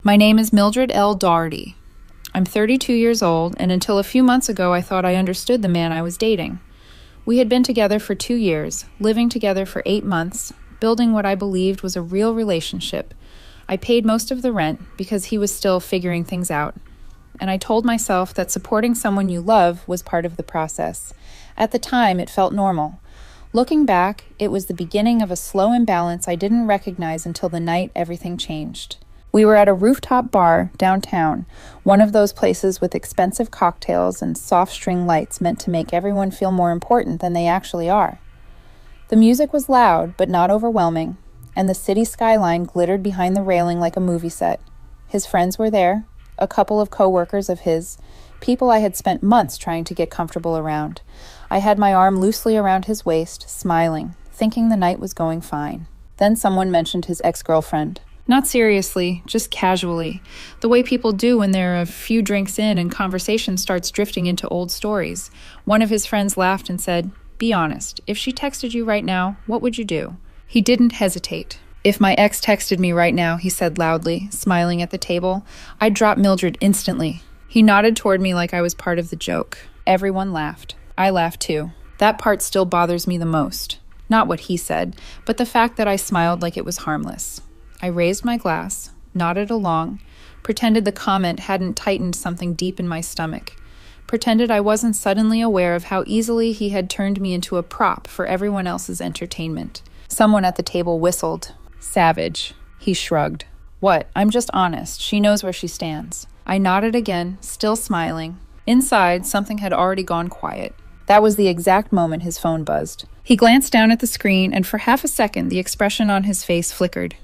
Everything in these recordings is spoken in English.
My name is Mildred L. Doherty. I'm 32 years old, and until a few months ago I thought I understood the man I was dating. We had been together for 2 years, living together for 8 months, building what I believed was a real relationship. I paid most of the rent because he was still figuring things out. And I told myself that supporting someone you love was part of the process. At the time, it felt normal. Looking back, it was the beginning of a slow imbalance I didn't recognize until the night everything changed. We were at a rooftop bar downtown, one of those places with expensive cocktails and soft string lights meant to make everyone feel more important than they actually are. The music was loud, but not overwhelming, and the city skyline glittered behind the railing like a movie set. His friends were there, a couple of co-workers of his, people I had spent months trying to get comfortable around. I had my arm loosely around his waist, smiling, thinking the night was going fine. Then someone mentioned his ex-girlfriend. Not seriously, just casually, the way people do when they're a few drinks in and conversation starts drifting into old stories. One of his friends laughed and said, "Be honest, if she texted you right now, what would you do?" He didn't hesitate. "If my ex texted me right now," he said loudly, smiling at the table, "I'd drop Mildred instantly." He nodded toward me like I was part of the joke. Everyone laughed. I laughed too. That part still bothers me the most. Not what he said, but the fact that I smiled like it was harmless. I raised my glass, nodded along, pretended the comment hadn't tightened something deep in my stomach, pretended I wasn't suddenly aware of how easily he had turned me into a prop for everyone else's entertainment. Someone at the table whistled. "Savage." He shrugged. "What? I'm just honest. She knows where she stands." I nodded again, still smiling. Inside, something had already gone quiet. That was the exact moment his phone buzzed. He glanced down at the screen, and for half a second, the expression on his face flickered.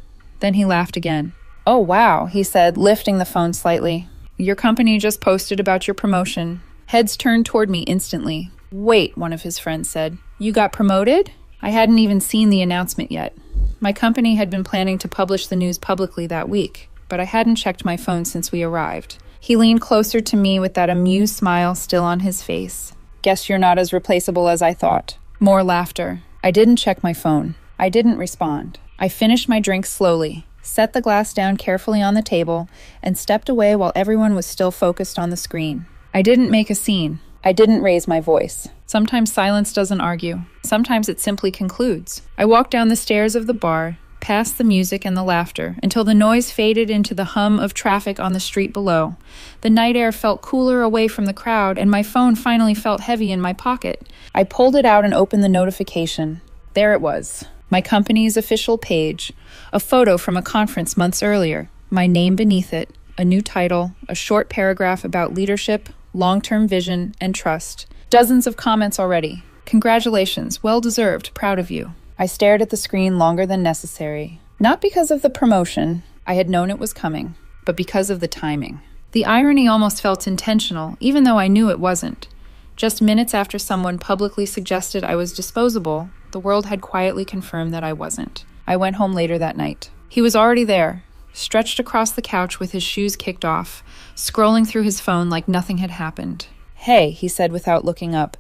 Then he laughed again. "Oh, wow," he said, lifting the phone slightly. "Your company just posted about your promotion." Heads turned toward me instantly. "Wait," one of his friends said. "You got promoted?" I hadn't even seen the announcement yet. My company had been planning to publish the news publicly that week, but I hadn't checked my phone since we arrived. He leaned closer to me with that amused smile still on his face. "Guess you're not as replaceable as I thought." More laughter. I didn't check my phone. I didn't respond. I finished my drink slowly, set the glass down carefully on the table, and stepped away while everyone was still focused on the screen. I didn't make a scene. I didn't raise my voice. Sometimes silence doesn't argue. Sometimes it simply concludes. I walked down the stairs of the bar, past the music and the laughter, until the noise faded into the hum of traffic on the street below. The night air felt cooler away from the crowd, and my phone finally felt heavy in my pocket. I pulled it out and opened the notification. There it was. My company's official page, a photo from a conference months earlier, my name beneath it, a new title, a short paragraph about leadership, long-term vision, and trust. Dozens of comments already. "Congratulations, well-deserved, proud of you." I stared at the screen longer than necessary. Not because of the promotion, I had known it was coming, but because of the timing. The irony almost felt intentional, even though I knew it wasn't. Just minutes after someone publicly suggested I was disposable, the world had quietly confirmed that I wasn't. I went home later that night. He was already there, stretched across the couch with his shoes kicked off, scrolling through his phone like nothing had happened. "Hey," he said without looking up.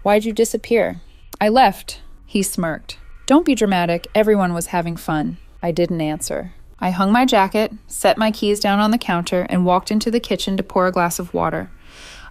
"Why'd you disappear?" "I left." He smirked. "Don't be dramatic. Everyone was having fun." I didn't answer. I hung my jacket, set my keys down on the counter, and walked into the kitchen to pour a glass of water.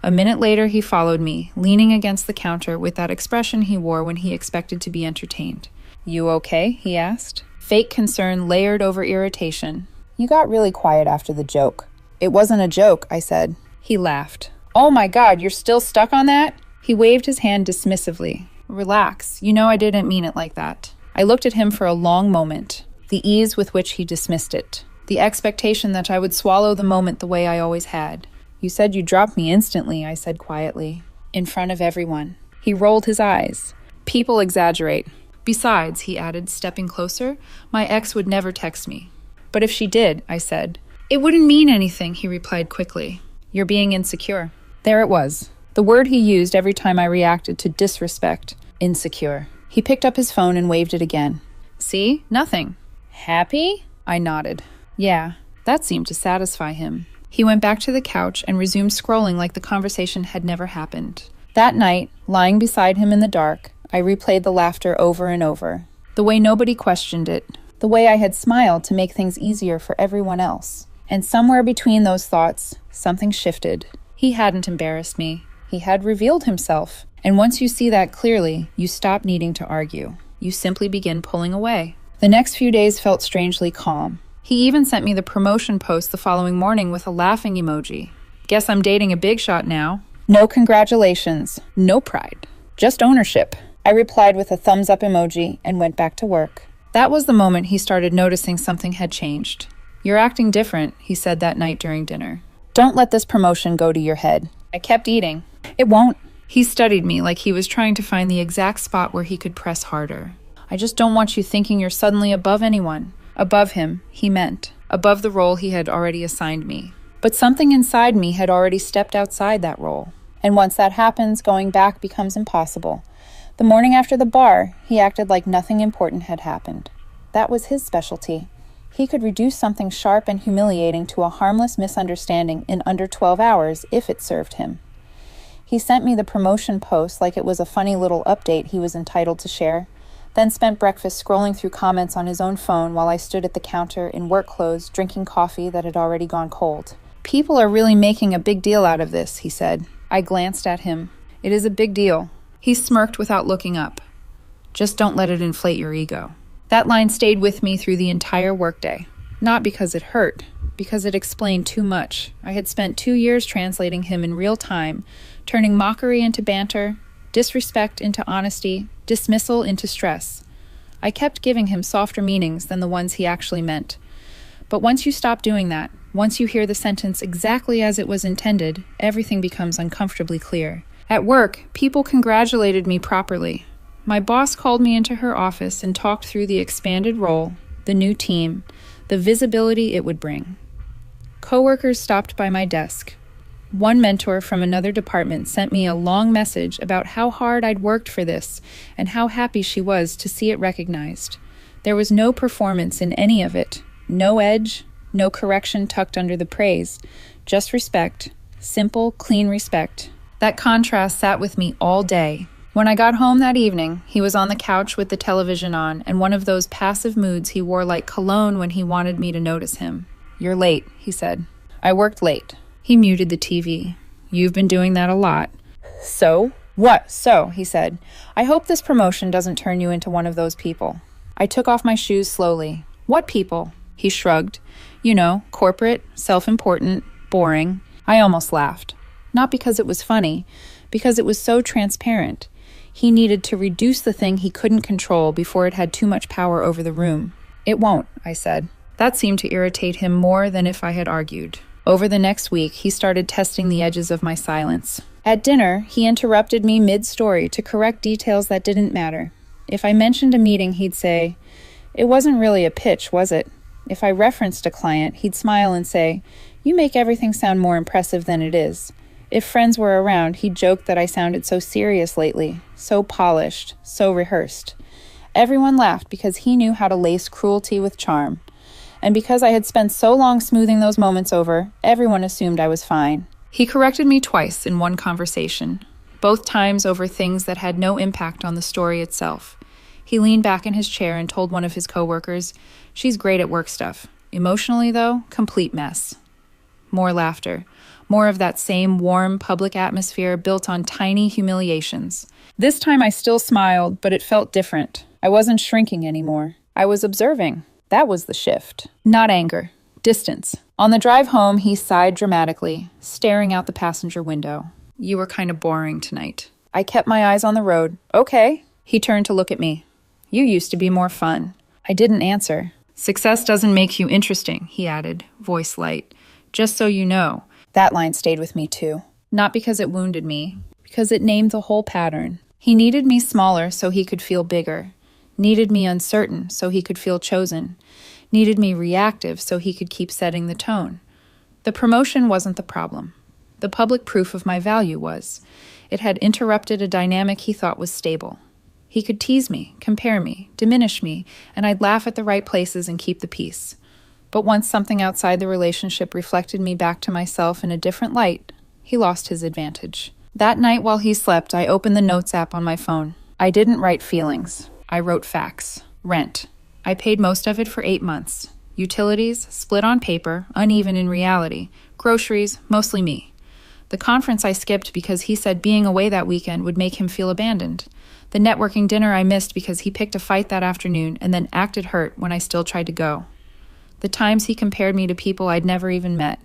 A minute later, he followed me, leaning against the counter with that expression he wore when he expected to be entertained. "You okay?" he asked. Fake concern layered over irritation. "You got really quiet after the joke." "It wasn't a joke," I said. He laughed. "Oh my God, you're still stuck on that?" He waved his hand dismissively. "Relax, you know I didn't mean it like that." I looked at him for a long moment, the ease with which he dismissed it, the expectation that I would swallow the moment the way I always had. "You said you dropped me instantly," I said quietly, in front of everyone. He rolled his eyes. "People exaggerate. Besides," he added, stepping closer, "my ex would never text me." "But if she did," I said. "It wouldn't mean anything," he replied quickly. "You're being insecure." There it was. The word he used every time I reacted to disrespect. Insecure. He picked up his phone and waved it again. "See? Nothing." "Happy?" I nodded. Yeah, that seemed to satisfy him. He went back to the couch and resumed scrolling like the conversation had never happened. That night, lying beside him in the dark, I replayed the laughter over and over. The way nobody questioned it. The way I had smiled to make things easier for everyone else. And somewhere between those thoughts, something shifted. He hadn't embarrassed me. He had revealed himself. And once you see that clearly, you stop needing to argue. You simply begin pulling away. The next few days felt strangely calm. He even sent me the promotion post the following morning with a laughing emoji. Guess I'm dating a big shot now. No congratulations. No pride. Just ownership. I replied with a thumbs up emoji and went back to work. That was the moment he started noticing something had changed. You're acting different, he said that night during dinner. Don't let this promotion go to your head. I kept eating. It won't. He studied me like he was trying to find the exact spot where he could press harder. I just don't want you thinking you're suddenly above anyone. Above him, he meant. Above the role he had already assigned me. But something inside me had already stepped outside that role. And once that happens, going back becomes impossible. The morning after the bar, he acted like nothing important had happened. That was his specialty. He could reduce something sharp and humiliating to a harmless misunderstanding in under 12 hours if it served him. He sent me the promotion post like it was a funny little update he was entitled to share, then spent breakfast scrolling through comments on his own phone while I stood at the counter in work clothes drinking coffee that had already gone cold. People are really making a big deal out of this, he said. I glanced at him. It is a big deal. He smirked without looking up. Just don't let it inflate your ego. That line stayed with me through the entire workday. Not because it hurt, because it explained too much. I had spent 2 years translating him in real time, turning mockery into banter, disrespect into honesty, dismissal into stress. I kept giving him softer meanings than the ones he actually meant. But once you stop doing that, once you hear the sentence exactly as it was intended, everything becomes uncomfortably clear. At work, people congratulated me properly. My boss called me into her office and talked through the expanded role, the new team, the visibility it would bring. Coworkers stopped by my desk. One mentor from another department sent me a long message about how hard I'd worked for this and how happy she was to see it recognized. There was no performance in any of it, no edge, no correction tucked under the praise, just respect, simple, clean respect. That contrast sat with me all day. When I got home that evening, he was on the couch with the television on and one of those passive moods he wore like cologne when he wanted me to notice him. You're late, he said. I worked late. He muted the TV. You've been doing that a lot. So? What so? He said. I hope this promotion doesn't turn you into one of those people. I took off my shoes slowly. What people? He shrugged. You know, corporate, self-important, boring. I almost laughed. Not because it was funny, because it was so transparent. He needed to reduce the thing he couldn't control before it had too much power over the room. It won't, I said. That seemed to irritate him more than if I had argued. Over the next week, he started testing the edges of my silence. At dinner, he interrupted me mid-story to correct details that didn't matter. If I mentioned a meeting, he'd say, "It wasn't really a pitch, was it?" If I referenced a client, he'd smile and say, "You make everything sound more impressive than it is." If friends were around, he'd joke that I sounded so serious lately, so polished, so rehearsed. Everyone laughed because he knew how to lace cruelty with charm. And because I had spent so long smoothing those moments over, everyone assumed I was fine. He corrected me twice in one conversation, both times over things that had no impact on the story itself. He leaned back in his chair and told one of his coworkers, "She's great at work stuff. Emotionally, though, complete mess." More laughter. More of that same warm public atmosphere built on tiny humiliations. This time I still smiled, but it felt different. I wasn't shrinking anymore. I was observing. That was the shift. Not anger. Distance. On the drive home, he sighed dramatically, staring out the passenger window. "You were kind of boring tonight." I kept my eyes on the road. "Okay." He turned to look at me. "You used to be more fun." I didn't answer. "Success doesn't make you interesting," he added, voice light. "Just so you know." That line stayed with me too. Not because it wounded me, because it named the whole pattern. He needed me smaller so he could feel bigger. Needed me uncertain so he could feel chosen. Needed me reactive so he could keep setting the tone. The promotion wasn't the problem. The public proof of my value was. It had interrupted a dynamic he thought was stable. He could tease me, compare me, diminish me, and I'd laugh at the right places and keep the peace. But once something outside the relationship reflected me back to myself in a different light, he lost his advantage. That night while he slept, I opened the notes app on my phone. I didn't write feelings. I wrote facts. Rent. I paid most of it for 8 months. Utilities, split on paper, uneven in reality. Groceries, mostly me. The conference I skipped because he said being away that weekend would make him feel abandoned. The networking dinner I missed because he picked a fight that afternoon and then acted hurt when I still tried to go. The times he compared me to people I'd never even met.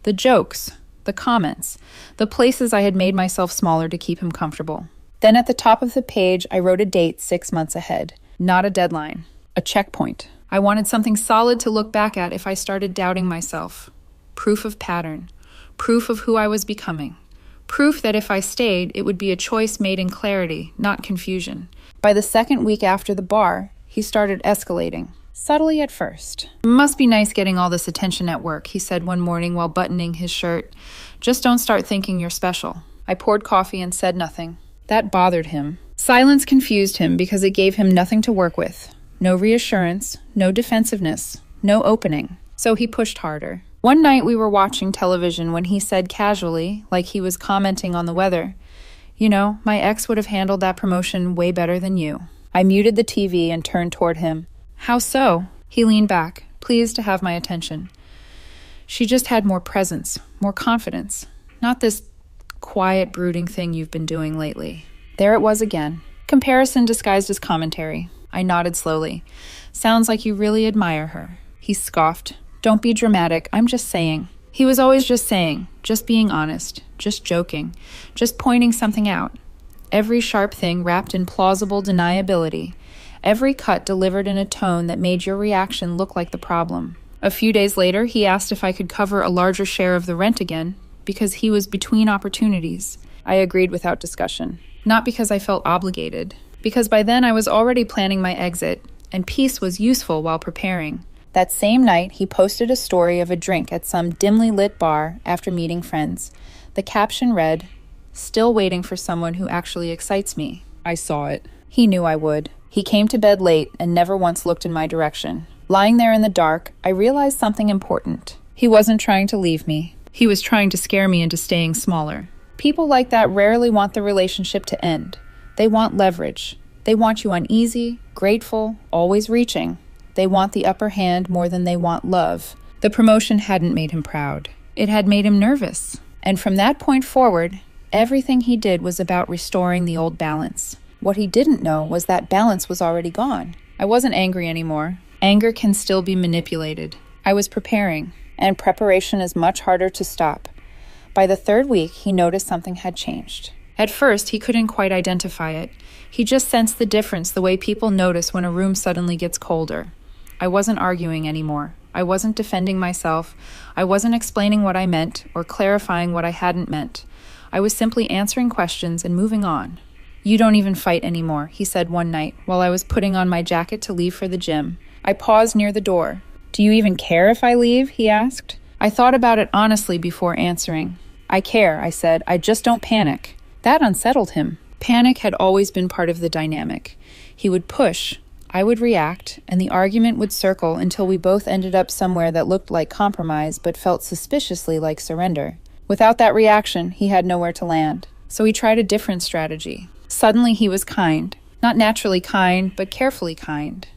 The jokes, the comments, the places I had made myself smaller to keep him comfortable. Then at the top of the page, I wrote a date 6 months ahead. Not a deadline, a checkpoint. I wanted something solid to look back at if I started doubting myself. Proof of pattern. Proof of who I was becoming. Proof that if I stayed, it would be a choice made in clarity, not confusion. By the second week after the bar, he started escalating. Subtly at first. "Must be nice getting all this attention at work," he said one morning while buttoning his shirt. "Just don't start thinking you're special." I poured coffee and said nothing. That bothered him. Silence confused him because it gave him nothing to work with. No reassurance, no defensiveness, no opening. So he pushed harder. One night we were watching television when he said casually, like he was commenting on the weather, "You know, my ex would have handled that promotion way better than you." I muted the TV and turned toward him. "How so?" He leaned back, pleased to have my attention. "She just had more presence, more confidence. Not this quiet, brooding thing you've been doing lately." There it was again. Comparison disguised as commentary. I nodded slowly. "Sounds like you really admire her." He scoffed. "Don't be dramatic, I'm just saying." He was always just saying, just being honest, just joking, just pointing something out. Every sharp thing wrapped in plausible deniability. Every cut delivered in a tone that made your reaction look like the problem. A few days later, he asked if I could cover a larger share of the rent again, because he was between opportunities. I agreed without discussion. Not because I felt obligated, because by then I was already planning my exit, and peace was useful while preparing. That same night, he posted a story of a drink at some dimly lit bar after meeting friends. The caption read, "Still waiting for someone who actually excites me." I saw it. He knew I would. He came to bed late and never once looked in my direction. Lying there in the dark, I realized something important. He wasn't trying to leave me. He was trying to scare me into staying smaller. People like that rarely want the relationship to end. They want leverage. They want you uneasy, grateful, always reaching. They want the upper hand more than they want love. The promotion hadn't made him proud. It had made him nervous. And from that point forward, everything he did was about restoring the old balance. What he didn't know was that balance was already gone. I wasn't angry anymore. Anger can still be manipulated. I was preparing, and preparation is much harder to stop. By the third week, he noticed something had changed. At first, he couldn't quite identify it. He just sensed the difference the way people notice when a room suddenly gets colder. I wasn't arguing anymore. I wasn't defending myself. I wasn't explaining what I meant or clarifying what I hadn't meant. I was simply answering questions and moving on. "You don't even fight anymore," he said one night while I was putting on my jacket to leave for the gym. I paused near the door. "Do you even care if I leave?" he asked. I thought about it honestly before answering. "I care," I said. "I just don't panic." That unsettled him. Panic had always been part of the dynamic. He would push, I would react, and the argument would circle until we both ended up somewhere that looked like compromise but felt suspiciously like surrender. Without that reaction, he had nowhere to land. So he tried a different strategy. Suddenly he was kind. Not naturally kind, but carefully kind.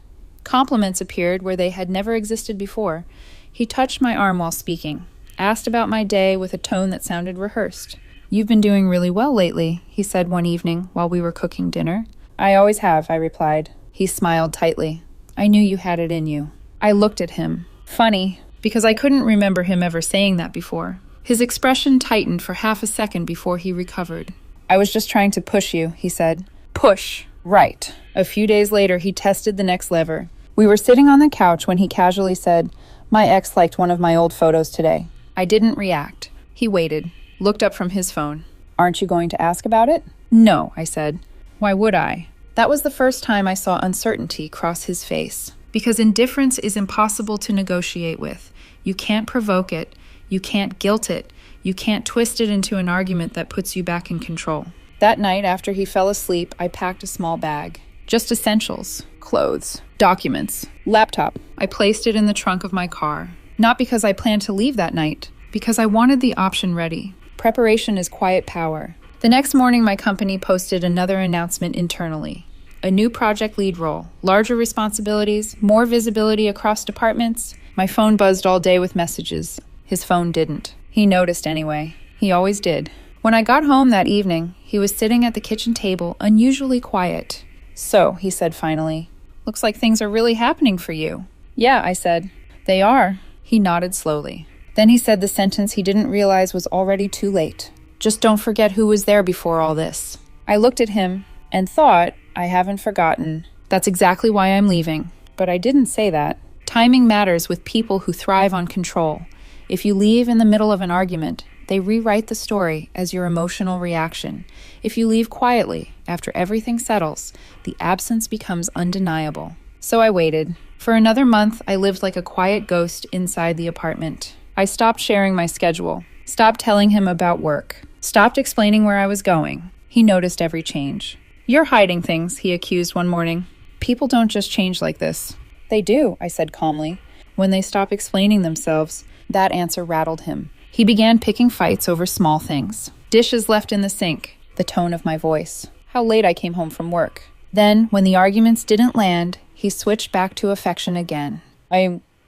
Compliments appeared where they had never existed before. He touched my arm while speaking, asked about my day with a tone that sounded rehearsed. "You've been doing really well lately," he said one evening while we were cooking dinner. "I always have," I replied. He smiled tightly. "I knew you had it in you." I looked at him. Funny, because I couldn't remember him ever saying that before. His expression tightened for half a second before he recovered. "I was just trying to push you," he said. "Push. Right." A few days later, he tested the next lever. We were sitting on the couch when he casually said, "My ex liked one of my old photos today." I didn't react. He waited, looked up from his phone. "Aren't you going to ask about it?" "No," I said. "Why would I?" That was the first time I saw uncertainty cross his face. Because indifference is impossible to negotiate with. You can't provoke it. You can't guilt it. You can't twist it into an argument that puts you back in control. That night, after he fell asleep, I packed a small bag. Just essentials. Clothes. Documents. Laptop. I placed it in the trunk of my car. Not because I planned to leave that night. Because I wanted the option ready. Preparation is quiet power. The next morning, my company posted another announcement internally. A new project lead role, larger responsibilities, more visibility across departments. My phone buzzed all day with messages. His phone didn't. He noticed anyway. He always did. When I got home that evening, he was sitting at the kitchen table, unusually quiet. "So," he said finally, "looks like things are really happening for you." "Yeah," I said. "They are." He nodded slowly. Then he said the sentence he didn't realize was already too late. "Just don't forget who was there before all this." I looked at him and thought, I haven't forgotten. That's exactly why I'm leaving. But I didn't say that. Timing matters with people who thrive on control. If you leave in the middle of an argument, they rewrite the story as your emotional reaction. If you leave quietly, after everything settles, the absence becomes undeniable. So I waited. For another month, I lived like a quiet ghost inside the apartment. I stopped sharing my schedule, stopped telling him about work, stopped explaining where I was going. He noticed every change. "You're hiding things," he accused one morning. "People don't just change like this." "They do," I said calmly. "When they stop explaining themselves." That answer rattled him. He began picking fights over small things. Dishes left in the sink, the tone of my voice, how late I came home from work. Then, when the arguments didn't land, he switched back to affection again.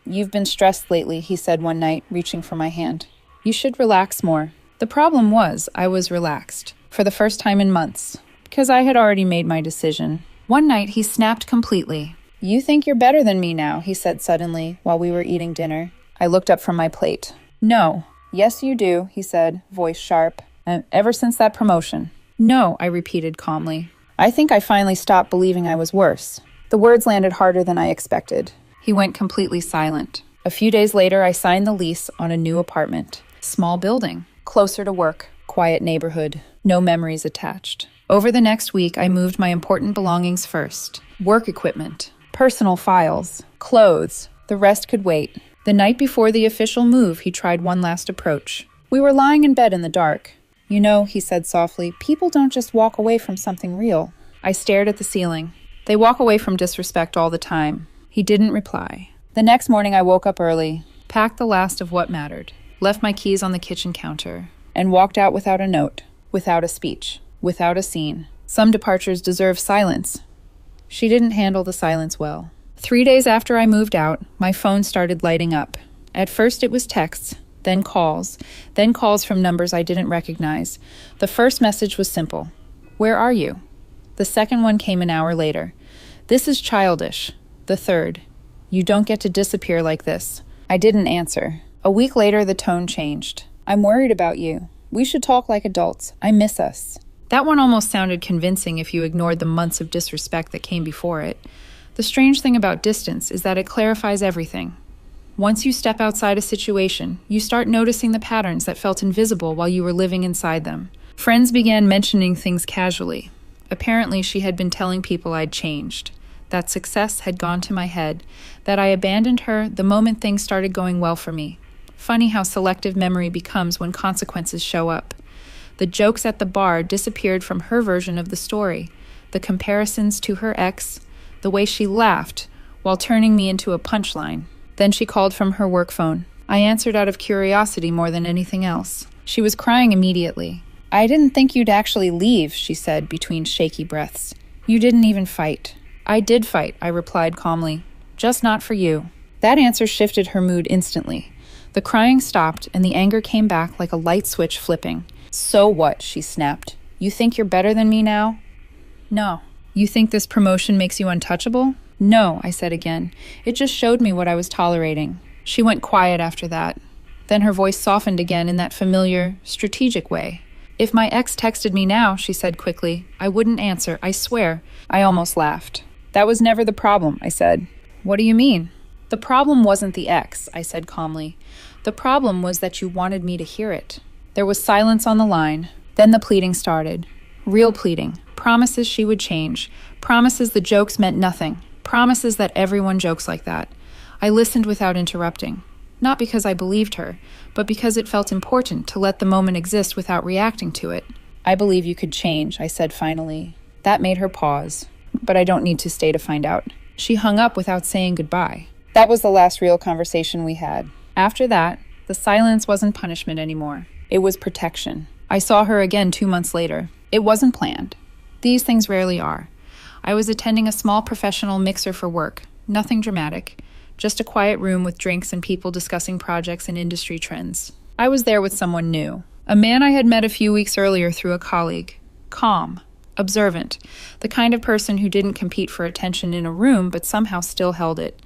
You've been stressed lately," he said one night, reaching for my hand. "You should relax more." The problem was, I was relaxed, for the first time in months, because I had already made my decision. One night, he snapped completely. "You think you're better than me now," he said suddenly, while we were eating dinner. I looked up from my plate. "No." "Yes, you do," he said, voice sharp. Ever since that promotion." "No," I repeated calmly. "I think I finally stopped believing I was worse." The words landed harder than I expected. He went completely silent. A few days later, I signed the lease on a new apartment. Small building, closer to work, quiet neighborhood, no memories attached. Over the next week, I moved my important belongings first. Work equipment, personal files, clothes. The rest could wait. The night before the official move, he tried one last approach. We were lying in bed in the dark. "You know," he said softly, "people don't just walk away from something real." I stared at the ceiling. "They walk away from disrespect all the time." He didn't reply. The next morning, I woke up early, packed the last of what mattered, left my keys on the kitchen counter, and walked out without a note, without a speech, without a scene. Some departures deserve silence. She didn't handle the silence well. 3 days after I moved out, my phone started lighting up. At first it was texts, then calls from numbers I didn't recognize. The first message was simple. "Where are you?" The second one came an hour later. "This is childish." The third, "You don't get to disappear like this." I didn't answer. A week later, the tone changed. "I'm worried about you. We should talk like adults. I miss us." That one almost sounded convincing if you ignored the months of disrespect that came before it. The strange thing about distance is that it clarifies everything. Once you step outside a situation, you start noticing the patterns that felt invisible while you were living inside them. Friends began mentioning things casually. Apparently, she had been telling people I'd changed, that success had gone to my head, that I abandoned her the moment things started going well for me. Funny how selective memory becomes when consequences show up. The jokes at the bar disappeared from her version of the story, the comparisons to her ex, the way she laughed while turning me into a punchline. Then she called from her work phone. I answered out of curiosity more than anything else. She was crying immediately. "I didn't think you'd actually leave," she said between shaky breaths. "You didn't even fight." "I did fight," I replied calmly. "Just not for you." That answer shifted her mood instantly. The crying stopped and the anger came back like a light switch flipping. "So what?" she snapped. "You think you're better than me now?" "No." "You think this promotion makes you untouchable?" "No," I said again. It just showed me what I was tolerating. She went quiet after that. Then her voice softened again in that familiar, strategic way. "If my ex texted me now," she said quickly, "I wouldn't answer, I swear." I almost laughed. "That was never the problem," I said. "What do you mean?" "The problem wasn't the ex," I said calmly. "The problem was that you wanted me to hear it." There was silence on the line. Then the pleading started. Real pleading. Promises she would change. Promises the jokes meant nothing. Promises that everyone jokes like that. I listened without interrupting. Not because I believed her, but because it felt important to let the moment exist without reacting to it. "I believe you could change," I said finally. That made her pause. "But I don't need to stay to find out." She hung up without saying goodbye. That was the last real conversation we had. After that, the silence wasn't punishment anymore. It was protection. I saw her again 2 months later. It wasn't planned. These things rarely are. I was attending a small professional mixer for work. Nothing dramatic. Just a quiet room with drinks and people discussing projects and industry trends. I was there with someone new. A man I had met a few weeks earlier through a colleague. Calm. Observant. The kind of person who didn't compete for attention in a room but somehow still held it.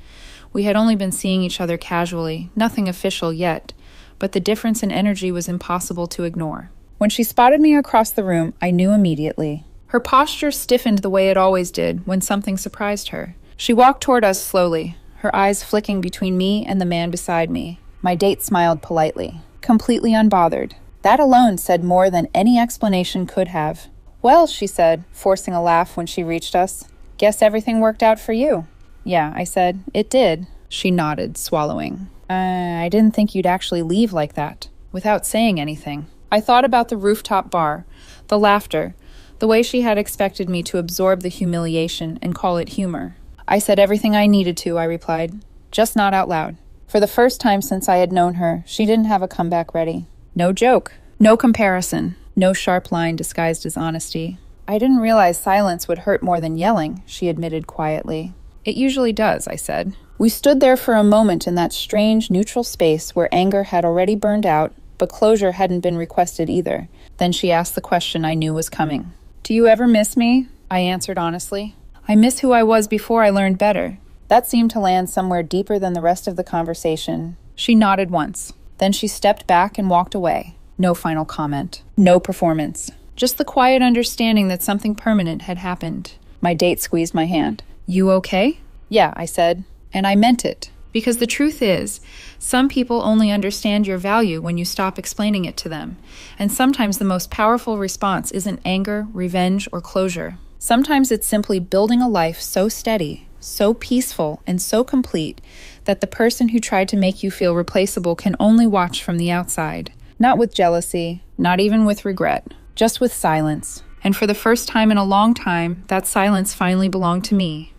We had only been seeing each other casually, nothing official yet, but the difference in energy was impossible to ignore. When she spotted me across the room, I knew immediately. Her posture stiffened the way it always did when something surprised her. She walked toward us slowly, her eyes flicking between me and the man beside me. My date smiled politely, completely unbothered. That alone said more than any explanation could have. "Well," she said, forcing a laugh when she reached us, "guess everything worked out for you." "Yeah," I said, "it did." She nodded, swallowing. I didn't think you'd actually leave like that, without saying anything." I thought about the rooftop bar, the laughter, the way she had expected me to absorb the humiliation and call it humor. "I said everything I needed to," I replied, just not out loud. For the first time since I had known her, she didn't have a comeback ready. No joke, no comparison, no sharp line disguised as honesty. "I didn't realize silence would hurt more than yelling," she admitted quietly. "It usually does," I said. We stood there for a moment in that strange, neutral space where anger had already burned out, but closure hadn't been requested either. Then she asked the question I knew was coming. "Do you ever miss me?" I answered honestly. "I miss who I was before I learned better." That seemed to land somewhere deeper than the rest of the conversation. She nodded once. Then she stepped back and walked away. No final comment. No performance. Just the quiet understanding that something permanent had happened. My date squeezed my hand. "You okay?" "Yeah," I said. And I meant it. Because the truth is, some people only understand your value when you stop explaining it to them. And sometimes the most powerful response isn't anger, revenge, or closure. Sometimes it's simply building a life so steady, so peaceful, and so complete that the person who tried to make you feel replaceable can only watch from the outside. Not with jealousy, not even with regret, just with silence. And for the first time in a long time, that silence finally belonged to me.